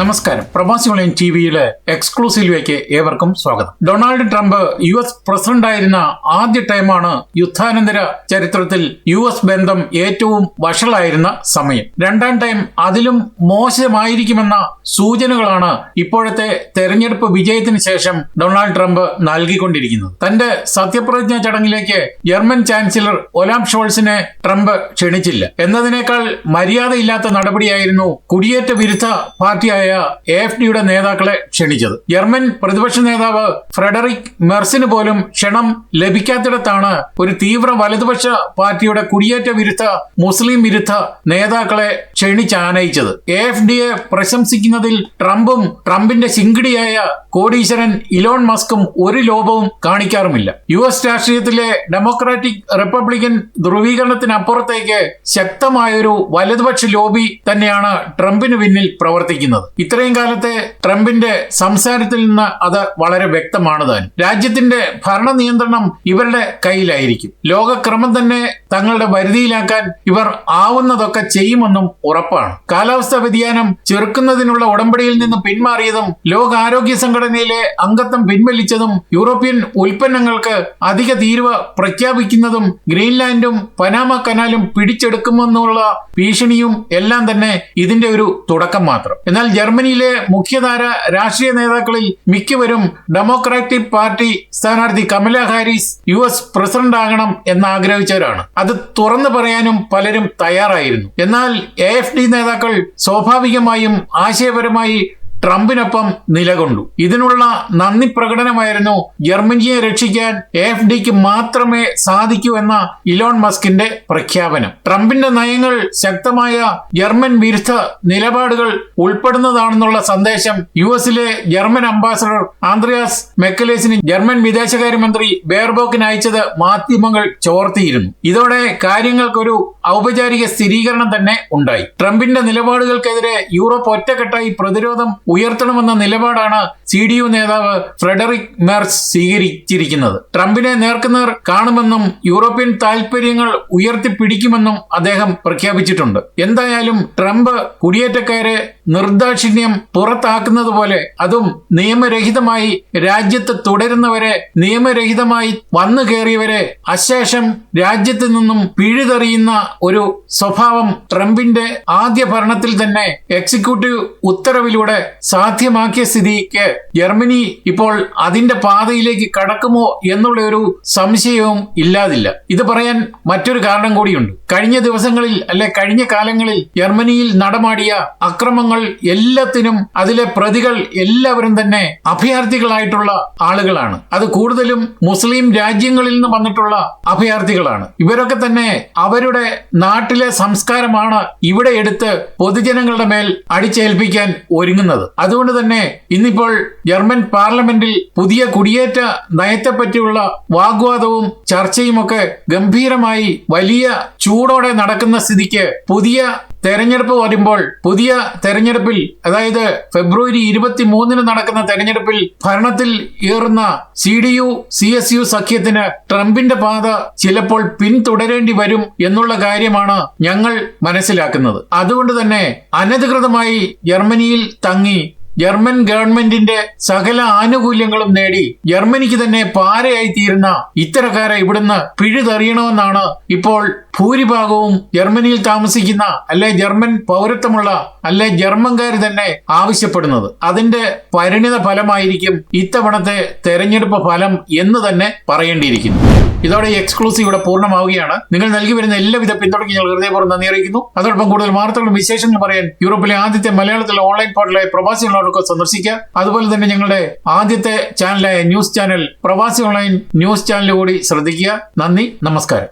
നമസ്കാരം. പ്രവാസി ഓൺലൈൻ ടിവിയിലെ എക്സ്ക്ലൂസീവിലേക്ക് ഏവർക്കും സ്വാഗതം. ഡൊണാൾഡ് ട്രംപ് US പ്രസിഡന്റായിരുന്ന ആദ്യ ടൈമാണ് യുദ്ധാനന്തര ചരിത്രത്തിൽ US ബന്ധം ഏറ്റവും വഷളായിരുന്ന സമയം. രണ്ടാം ടൈം അതിലും മോശമായിരിക്കുമെന്ന സൂചനകളാണ് ഇപ്പോഴത്തെ തെരഞ്ഞെടുപ്പ് വിജയത്തിന് ശേഷം ഡൊണാൾഡ് ട്രംപ് നൽകിക്കൊണ്ടിരിക്കുന്നത്. തന്റെ സത്യപ്രതിജ്ഞാ ചടങ്ങിലേക്ക് ജർമ്മൻ ചാൻസലർ ഒലാഫ് ഷോൾസിനെ ട്രംപ് ക്ഷണിച്ചില്ല എന്നതിനേക്കാൾ മര്യാദയില്ലാത്ത നടപടിയായിരുന്നു കുടിയേറ്റ വിരുദ്ധ പാർട്ടിയായ AfDയുടെ നേതാക്കളെ ക്ഷണിച്ചത്. ജർമ്മൻ പ്രതിപക്ഷ നേതാവ് ഫ്രെഡറിക് മെർസിന് പോലും ക്ഷണം ലഭിക്കാത്തിടത്താണ് ഒരു തീവ്ര വലതുപക്ഷ പാർട്ടിയുടെ കുടിയേറ്റ വിരുദ്ധ മുസ്ലിം വിരുദ്ധ നേതാക്കളെ ക്ഷണിച്ചാനയിച്ചത്. AfDയെ പ്രശംസിക്കുന്നതിൽ ട്രംപിന്റെ ശിങ്കിടിയായ കോടീശ്വരൻ ഇലോൺ മസ്കും ഒരു ലോപവും കാണിക്കാറുമില്ല. US രാഷ്ട്രീയത്തിലെ ഡെമോക്രാറ്റിക് റിപ്പബ്ലിക്കൻ ധ്രുവീകരണത്തിനപ്പുറത്തേക്ക് ശക്തമായൊരു വലതുപക്ഷ ലോബി തന്നെയാണ് ട്രംപിന് പിന്നിൽ പ്രവർത്തിക്കുന്നത്. ഇത്രയും കാലത്തെ ട്രംപിന്റെ സംസാരത്തിൽ നിന്ന് അത് വളരെ വ്യക്തമാണ് താനും. രാജ്യത്തിന്റെ ഭരണ നിയന്ത്രണം ഇവരുടെ കയ്യിലായിരിക്കും. ലോകക്രമം തന്നെ തങ്ങളുടെ വരുതിയിലാക്കാൻ ഇവർ ആവുന്നതൊക്കെ ചെയ്യുമെന്നും ഉറപ്പാണ്. കാലാവസ്ഥാ വ്യതിയാനം ചെറുക്കുന്നതിനുള്ള ഉടമ്പടിയിൽ നിന്ന് പിന്മാറിയതും ലോകാരോഗ്യ സംഘടനയിലെ അംഗത്വം പിൻവലിച്ചതും യൂറോപ്യൻ ഉൽപ്പന്നങ്ങൾക്ക് അധിക തീരുവ പ്രഖ്യാപിക്കുന്നതും ഗ്രീൻലാൻഡും പനാമ കനാലും പിടിച്ചെടുക്കുമെന്നുള്ള ഭീഷണിയും എല്ലാം തന്നെ ഇതിന്റെ ഒരു തുടക്കം മാത്രം. എന്നാൽ ജർമ്മനിയിലെ മുഖ്യധാര രാഷ്ട്രീയ നേതാക്കളിൽ മിക്കവരും ഡെമോക്രാറ്റിക് പാർട്ടി സ്ഥാനാർത്ഥി കമല ഹാരിസ് US പ്രസിഡന്റ് ആകണം എന്നാഗ്രഹിച്ചവരാണ്. അത് തുറന്നു പറയാനും പലരും തയ്യാറായിരുന്നു. എന്നാൽ AfD നേതാക്കൾ സ്വാഭാവികമായും ആശയപരമായി ട്രംപിനൊപ്പം നിലകൊണ്ടു. ഇതിനുള്ള നന്ദി പ്രകടനമായിരുന്നു ജർമ്മനിയെ രക്ഷിക്കാൻ AfDക്ക് മാത്രമേ സാധിക്കൂ എന്ന ഇലോൺ മസ്കിന്റെ പ്രഖ്യാപനം. ട്രംപിന്റെ നയങ്ങൾ ശക്തമായ ജർമ്മൻ വിരുദ്ധ നിലപാടുകൾ ഉൾപ്പെടുന്നതാണെന്നുള്ള സന്ദേശം USലെ ജർമ്മൻ അംബാസഡർ ആന്ത്രിയാസ് മെക്കലേസിന് ജർമ്മൻ വിദേശകാര്യമന്ത്രി ബെയർബോക്കിന് അയച്ചത് മാധ്യമങ്ങൾ ചോർത്തിയിരുന്നു. ഇതോടെ കാര്യങ്ങൾക്കൊരു ഔപചാരിക സ്ഥിരീകരണം തന്നെ ഉണ്ടായി. ട്രംപിന്റെ നിലപാടുകൾക്കെതിരെ യൂറോപ്പ് ഒറ്റക്കെട്ടായി പ്രതിരോധം ഉയർത്തണമെന്ന നിലപാടാണ് CDU നേതാവ് ഫ്രെഡറിക് മെർസ് സ്വീകരിച്ചിരിക്കുന്നത്. ട്രംപിനെ നേർക്കുനേർ കാണുമെന്നും യൂറോപ്യൻ താൽപര്യങ്ങൾ ഉയർത്തിപ്പിടിക്കുമെന്നും അദ്ദേഹം പ്രഖ്യാപിച്ചിട്ടുണ്ട്. എന്തായാലും ട്രംപ് കുടിയേറ്റക്കാരെ നിർദാക്ഷിണ്യം പുറത്താക്കുന്നത് പോലെ അതും നിയമരഹിതമായി രാജ്യത്ത് തുടരുന്നവരെ, നിയമരഹിതമായി വന്നു കയറിയവരെ അശേഷം രാജ്യത്ത് നിന്നും പിഴുതെറിയുന്ന ഒരു സ്വഭാവം ട്രംപിന്റെ ആദ്യ ഭരണത്തിൽ തന്നെ എക്സിക്യൂട്ടീവ് ഉത്തരവിലൂടെ സാധ്യമാക്കിയ സ്ഥിതിക്ക് ജർമ്മനി ഇപ്പോൾ അതിന്റെ പാതയിലേക്ക് കടക്കുമോ എന്നുള്ള ഒരു സംശയവും ഇല്ലാതില്ല. ഇത് പറയാൻ മറ്റൊരു കാരണം കൂടിയുണ്ട്. കഴിഞ്ഞ ദിവസങ്ങളിൽ കഴിഞ്ഞ കാലങ്ങളിൽ ജർമ്മനിയിൽ നടമാടിയ അക്രമങ്ങൾ എല്ലാത്തിനും അതിലെ പ്രതികൾ എല്ലാവരും തന്നെ അഭയാർത്ഥികളായിട്ടുള്ള ആളുകളാണ്. അത് കൂടുതലും മുസ്ലിം രാജ്യങ്ങളിൽ നിന്ന് വന്നിട്ടുള്ള അഭയാർത്ഥികളാണ്. ഇവരൊക്കെ തന്നെ അവരുടെ നാട്ടിലെ സംസ്കാരമാണ് ഇവിടെ എടുത്ത് പൊതുജനങ്ങളുടെ മേൽ അടിച്ചേൽപ്പിക്കാൻ ഒരുങ്ങുന്നത്. അതുകൊണ്ട് തന്നെ ഇന്നിപ്പോൾ ജർമ്മൻ പാർലമെന്റിൽ പുതിയ കുടിയേറ്റ നയത്തെപ്പറ്റിയുള്ള വാഗ്വാദവും ചർച്ചയുമൊക്കെ ഗംഭീരമായി വലിയ ചൂടോടെ നടക്കുന്ന സ്ഥിതിക്ക് പുതിയ തെരഞ്ഞെടുപ്പ് വരുമ്പോൾ പുതിയ തെരഞ്ഞെടുപ്പിൽ, അതായത് ഫെബ്രുവരി 23 നടക്കുന്ന തെരഞ്ഞെടുപ്പിൽ ഭരണത്തിൽ ഏറുന്ന CDU CSU സഖ്യത്തിന് ട്രംപിന്റെ പാത ചിലപ്പോൾ പിന്തുടരേണ്ടി വരും എന്നുള്ള കാര്യമാണ് ഞങ്ങൾ മനസ്സിലാക്കുന്നത്. അതുകൊണ്ട് തന്നെ അനധികൃതമായി ജർമ്മനിയിൽ തങ്ങി ജർമ്മൻ ഗവൺമെന്റിന്റെ സകല ആനുകൂല്യങ്ങളും നേടി ജർമ്മനിക്ക് തന്നെ പാരയായി തീരുന്ന ഇത്തരക്കാരെ ഇവിടുന്ന് പിഴുതെറിയണമെന്നാണ് ഇപ്പോൾ ഭൂരിഭാഗവും ജർമ്മനിയിൽ താമസിക്കുന്ന ജർമ്മൻ പൗരത്വമുള്ള ജർമ്മൻകാർ തന്നെ ആവശ്യപ്പെടുന്നത്. അതിന്റെ പരിണിത ഫലമായിരിക്കും ഇത്തവണത്തെ തെരഞ്ഞെടുപ്പ് ഫലം എന്ന് തന്നെ പറയേണ്ടിയിരിക്കുന്നു. ഇതോടെ എക്സ്ക്ലൂസീവ് ഇവിടെ പൂർണ്ണമാവുകയാണ്. നിങ്ങൾ നൽകി വരുന്ന എല്ലാവിധ പിന്തുണയ്ക്ക് ഞങ്ങൾ ഹൃദയപൂർവ്വം നന്ദി അറിയിക്കുന്നു. അതോടൊപ്പം കൂടുതൽ വാർത്തകളും വിശേഷങ്ങളും പറയാൻ യൂറോപ്പിലെ ആദ്യത്തെ മലയാളത്തിലെ ഓൺലൈൻ പോർട്ടലായ പ്രവാസി ഓൺലൈൻ സന്ദർശിക്കുക. അതുപോലെ തന്നെ ഞങ്ങളുടെ ആദ്യത്തെ ചാനലായ ന്യൂസ് ചാനൽ പ്രവാസി ഓൺലൈൻ ന്യൂസ് ചാനൽ കൂടി ശ്രദ്ധിക്കുക. നന്ദി, നമസ്കാരം.